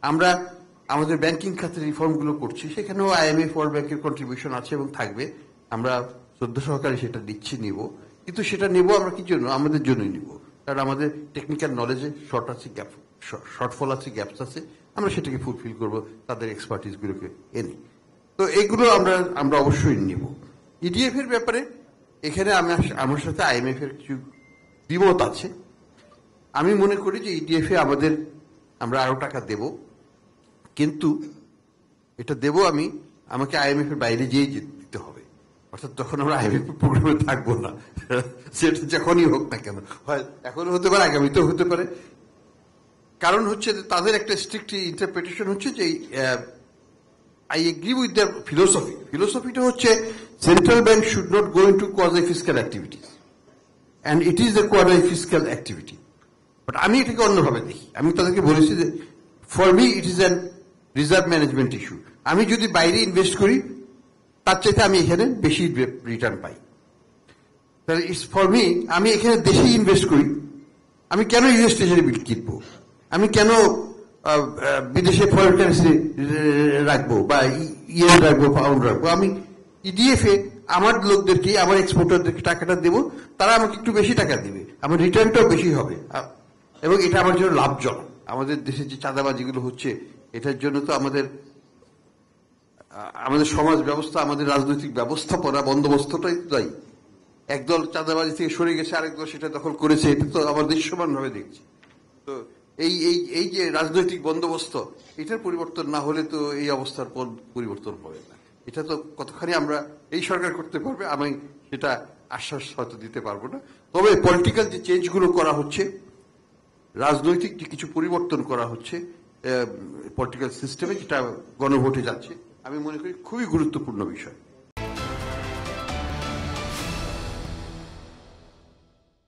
আমরা আমাদের ব্যাংকিং খাতের রিফর্মগুলো করছি, সেখানেও IMF ওয়ার্ল্ড ব্যাংকের কন্ট্রিবিউশন আছে এবং থাকবে। আমরা শ্রদ্ধা সহকারে সেটা নিব, কিন্তু সেটা নিব আমরা কি জন্য? আমাদের জন্যই নিব, কারণ আমাদের টেকনিক্যাল নলেজে শর্টফল আছে, গ্যাপস আছে। আমরা সেটাকে ফুলফিল করব তাদের এক্সপার্টিস গুলোকে এনে। তো এইগুলো আমরা অবশ্যই নিব। EDF এর ব্যাপারে এখানে আমার সাথে IMF এর কিছু দ্বিমত আছে। আমি মনে করি যে EDF এ আমরা আরো টাকা দেব, কিন্তু এটা দেব আমাকে IMF এর বাইরে যেয়ে দিতে হবে। অর্থাৎ তখন আমরা IMF প্রোগ্রামে থাকবো না, সেটা যখনই হোক না কেন, হয় এখনো হতে পারে, আগামীতেও হতে পারে। কারণ হচ্ছে তাদের একটা স্ট্রিক্ট ইন্টারপ্রিটেশন হচ্ছে যে I agree with their philosophy. Philosophyটা হচ্ছে central bank should not go into quasi-fiscal activities. And it is a quasi-fiscal activity. But আমি এটাকে অন্যভাবে দেখি। আমি তাদেরকে বলেছি যে for me it is an reserve management issue. আমি যদি বাইরে ইনভেস্ট করি তার চাইতে আমি এখানে বেশি রিটার্ন পাই। তাহলে ইটস ফর মি, আমি এখানে দেশে ইনভেস্ট করি, আমি কেন ইউএস ট্রেজারি বিল কিনবো? আমি কেন বিদেশে ফরেন কারেন্সি রাখবো বা ইয়েন রাখবো, পাউন্ড রাখবো? আমি EDF এ আমার লোকদেরকে, আমার এক্সপোর্টারদেরকে টাকাটা দেবো, তারা আমাকে একটু বেশি টাকা দিবে, আমার রিটার্নটাও বেশি হবে, এবং এটা আমার জন্য লাভজনক। আমাদের দেশে যে চাঁদাবাজিগুলো হচ্ছে, এটার জন্য তো আমাদের সমাজ ব্যবস্থা, আমাদের রাজনৈতিক ব্যবস্থাপনা, বন্দোবস্তটাই দায়ী। একদল চাঁদাবাজি থেকে সরে গেছে, আরেকদল সেটা দখল করেছে, এটা তো আমরা দৃশ্যমান ভাবে দেখছি। তো এই যে রাজনৈতিক বন্দোবস্ত, এটার পরিবর্তন না হলে তো এই অবস্থার পরিবর্তন হবে না। এটা তো কতখানি আমরা এই সরকার করতে পারবে, আমি সেটা আশ্বাস হয়তো দিতে পারবো না। তবে পলিটিক্যাল যে চেঞ্জগুলো করা হচ্ছে, রাজনৈতিক যে কিছু পরিবর্তন করা হচ্ছে পলিটিক্যাল সিস্টেমে, যেটা গণভোটে যাচ্ছে, আমি মনে করি খুবই গুরুত্বপূর্ণ বিষয়।